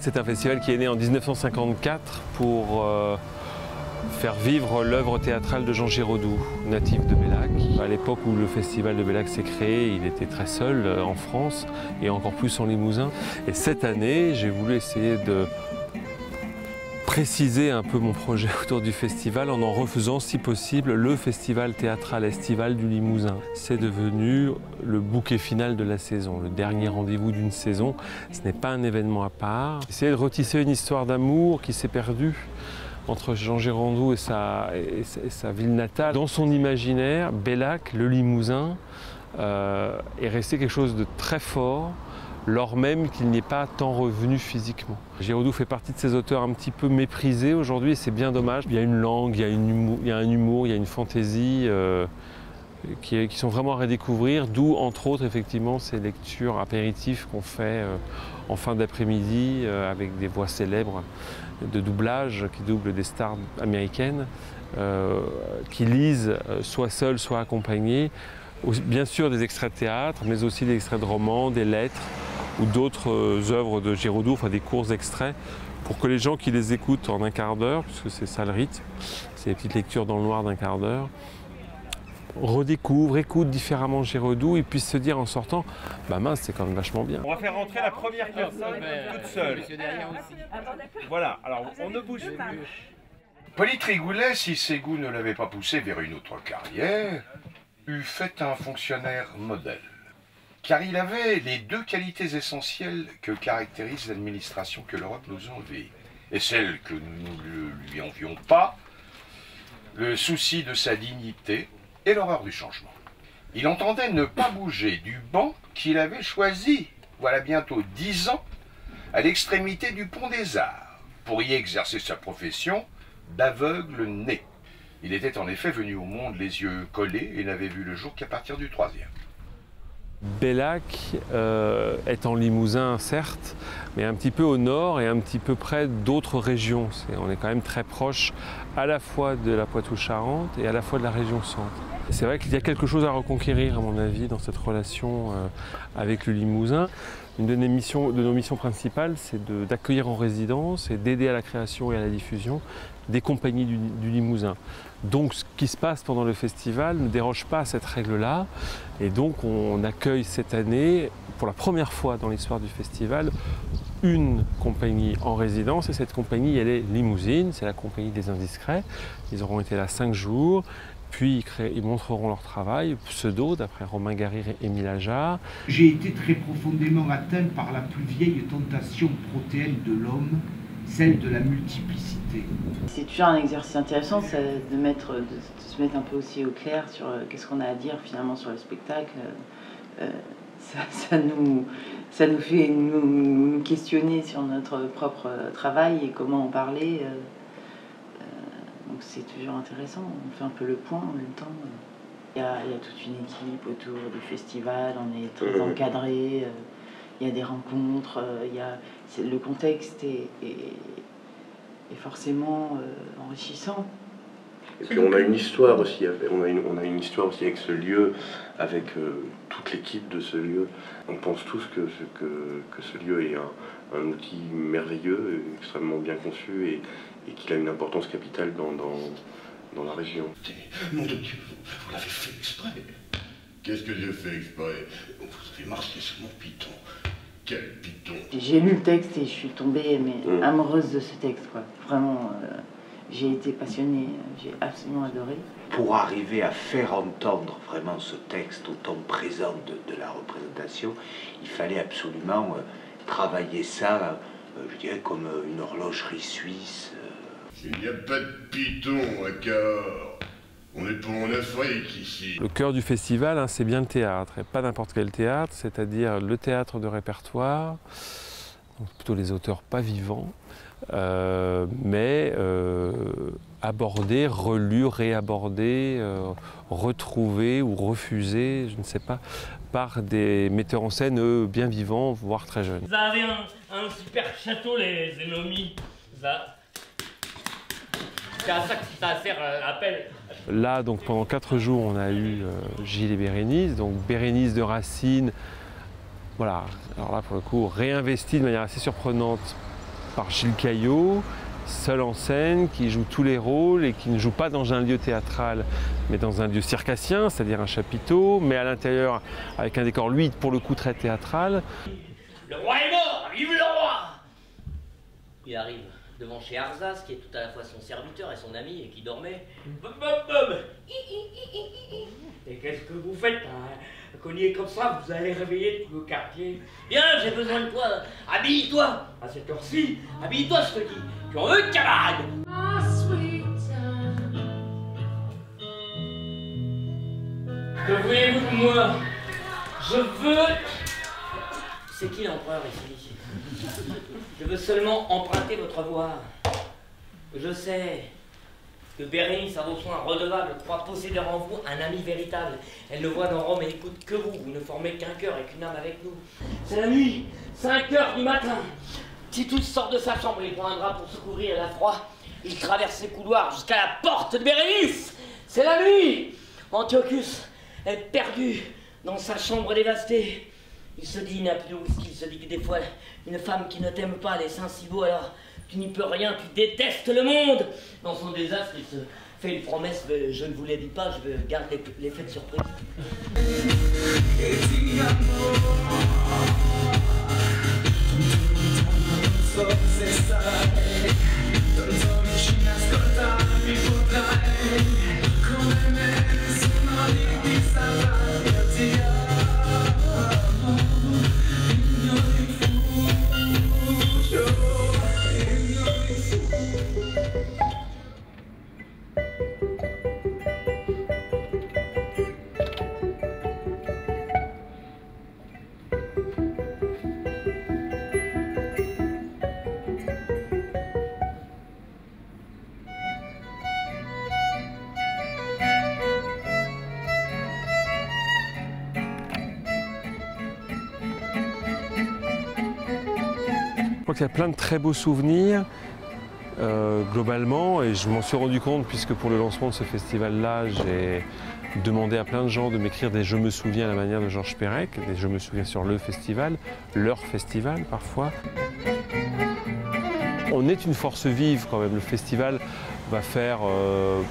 c'est un festival qui est né en 1954 pour faire vivre l'œuvre théâtrale de Jean Giraudoux, natif de Bellac. À l'époque où le festival de Bellac s'est créé, il était très seul en France et encore plus en Limousin. Et cette année, j'ai voulu essayer de préciser un peu mon projet autour du festival en refaisant, si possible, le festival théâtral estival du Limousin. C'est devenu le bouquet final de la saison, le dernier rendez-vous d'une saison. Ce n'est pas un événement à part. Essayer de retisser une histoire d'amour qui s'est perdue entre Jean Giraudoux et sa ville natale. Dans son imaginaire, Bellac, le Limousin, est resté quelque chose de très fort, lors même qu'il n'y est pas tant revenu physiquement. Giraudoux fait partie de ces auteurs un petit peu méprisés aujourd'hui et c'est bien dommage. Il y a une langue, il y a un humour, il y a une fantaisie qui sont vraiment à redécouvrir, d'où entre autres effectivement ces lectures apéritifs qu'on fait en fin d'après-midi avec des voix célèbres de doublage qui doublent des stars américaines qui lisent soit seules, soit accompagnées. Bien sûr des extraits de théâtre, mais aussi des extraits de romans, des lettres ou d'autres œuvres de Giraudoux, enfin des courts extraits, pour que les gens qui les écoutent en un quart d'heure, puisque c'est ça le rythme, c'est des petites lectures dans le noir d'un quart d'heure, redécouvrent, écoutent différemment Giraudoux et puissent se dire en sortant, bah mince, c'est quand même vachement bien. On va faire rentrer la première personne toute seule. Voilà, alors on ne bouge plus. Polyte Rigoulet, si ses goûts ne l'avaient pas poussé vers une autre carrière, eût fait un fonctionnaire modèle. Car il avait les deux qualités essentielles que caractérise l'administration que l'Europe nous envie, et celle que nous ne lui envions pas, le souci de sa dignité et l'horreur du changement. Il entendait ne pas bouger du banc qu'il avait choisi, voilà bientôt 10 ans, à l'extrémité du pont des Arts, pour y exercer sa profession d'aveugle né. Il était en effet venu au monde les yeux collés et n'avait vu le jour qu'à partir du 3e. Bellac est en Limousin, certes, mais un petit peu au nord et un petit peu près d'autres régions. On est quand même très proche à la fois de la Poitou-Charentes et à la fois de la région centre. C'est vrai qu'il y a quelque chose à reconquérir, à mon avis, dans cette relation avec le Limousin. Une de nos missions principales, c'est d'accueillir en résidence et d'aider à la création et à la diffusion des compagnies du Limousin. Donc ce qui se passe pendant le festival ne déroge pas à cette règle-là. Et donc on accueille cette année, pour la première fois dans l'histoire du festival, une compagnie en résidence. Et cette compagnie, elle est limousine, c'est la compagnie des Indiscrets. Ils auront été là 5 jours. Puis ils montreront leur travail, Pseudo, d'après Romain Gary et Émile Ajar. J'ai été très profondément atteint par la plus vieille tentation protéenne de l'homme, celle de la multiplicité. C'est toujours un exercice intéressant de se mettre un peu aussi au clair sur qu'est-ce qu'on a à dire finalement sur le spectacle. Ça nous fait nous questionner sur notre propre travail et comment en parler. Donc c'est toujours intéressant, on fait un peu le point en même temps. Il y a toute une équipe autour du festival, on est très encadré, il y a des rencontres, le contexte est forcément enrichissant. Et puis on a une histoire aussi, on a une histoire aussi avec ce lieu, avec toute l'équipe de ce lieu. On pense tous que ce lieu est un outil merveilleux, extrêmement bien conçu et qu'il a une importance capitale dans la région. Nom de Dieu, vous l'avez fait exprès. Qu'est-ce que j'ai fait exprès? Vous avez marqué sur mon piton. Quel piton? J'ai lu le texte et je suis tombée amoureuse de ce texte, quoi. Vraiment, j'ai été passionnée, j'ai absolument adoré. Pour arriver à faire entendre vraiment ce texte au temps présent de la représentation, il fallait absolument travailler ça, je dirais, comme une horlogerie suisse. Il n'y a pas de piton à Cahors. On n'est pas en Afrique ici. Le cœur du festival, c'est bien le théâtre, et pas n'importe quel théâtre, c'est-à-dire le théâtre de répertoire, donc plutôt les auteurs pas vivants, mais abordés, relus, réabordés, retrouvés ou refusés, je ne sais pas, par des metteurs en scène, eux, bien vivants, voire très jeunes. Vous avez un super château, les ennemis. C'est à ça que ça sert l'appel. Là, donc, pendant 4 jours, on a eu Gilles et Bérénice. Donc Bérénice de Racine, voilà. Alors là, pour le coup, réinvesti de manière assez surprenante par Gilles Caillot, seul en scène, qui joue tous les rôles et qui ne joue pas dans un lieu théâtral, mais dans un lieu circassien, c'est-à-dire un chapiteau, mais à l'intérieur avec un décor, lui, pour le coup, très théâtral. Le roi est mort, vive le roi! Il arrive devant chez Arzas, qui est tout à la fois son serviteur et son ami, et qui dormait. Bob, bob, bob. Et qu'est-ce que vous faites, hein? Cogner comme ça, vous allez réveiller tout le quartier. Viens, j'ai besoin de toi. Habille-toi. À cette heure-ci, habille-toi, je te dis. Tu en veux, camarade? Que voulez-vous de moi? Je veux... C'est qui l'empereur ici? Je veux seulement emprunter votre voix. Je sais que Bérénice, à vos soins redevables, croit posséder en vous un ami véritable. Elle ne voit dans Rome et n'écoute que vous. Vous ne formez qu'un cœur et qu'une âme avec nous. C'est la nuit, 5 heures du matin. Titus sort de sa chambre, il prend un drap pour se couvrir, il a froid. Il traverse les couloirs jusqu'à la porte de Bérénice. C'est la nuit. Antiochus est perdu dans sa chambre dévastée. Il se dit, il n'a plus de whisky, il se dit que des fois, une femme qui ne t'aime pas, les seins si beaux, alors tu n'y peux rien, tu détestes le monde. Dans son désastre, il se fait une promesse, je ne vous l'ai dit pas, je veux garder l'effet de surprise. Je crois qu'il y a plein de très beaux souvenirs, globalement, et je m'en suis rendu compte puisque pour le lancement de ce festival-là, j'ai demandé à plein de gens de m'écrire des « je me souviens » à la manière de Georges Perec, des « je me souviens » sur le festival, leur festival parfois. On est une force vive quand même, le festival va faire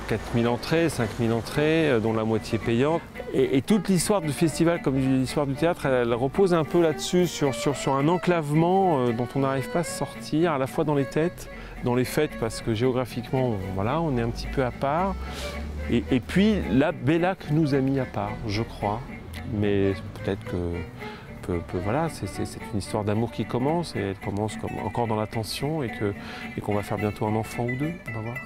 4000 entrées, 5000 entrées, dont la moitié payante. Et toute l'histoire du festival, comme l'histoire du théâtre, elle repose un peu là-dessus, sur un enclavement dont on n'arrive pas à se sortir, à la fois dans les têtes, dans les fêtes, parce que géographiquement, voilà, on est un petit peu à part. Et puis la Bellac nous a mis à part, je crois. Mais peut-être que voilà, c'est une histoire d'amour qui commence, et elle commence encore dans la tension, et qu'on va faire bientôt un enfant ou deux, on va voir.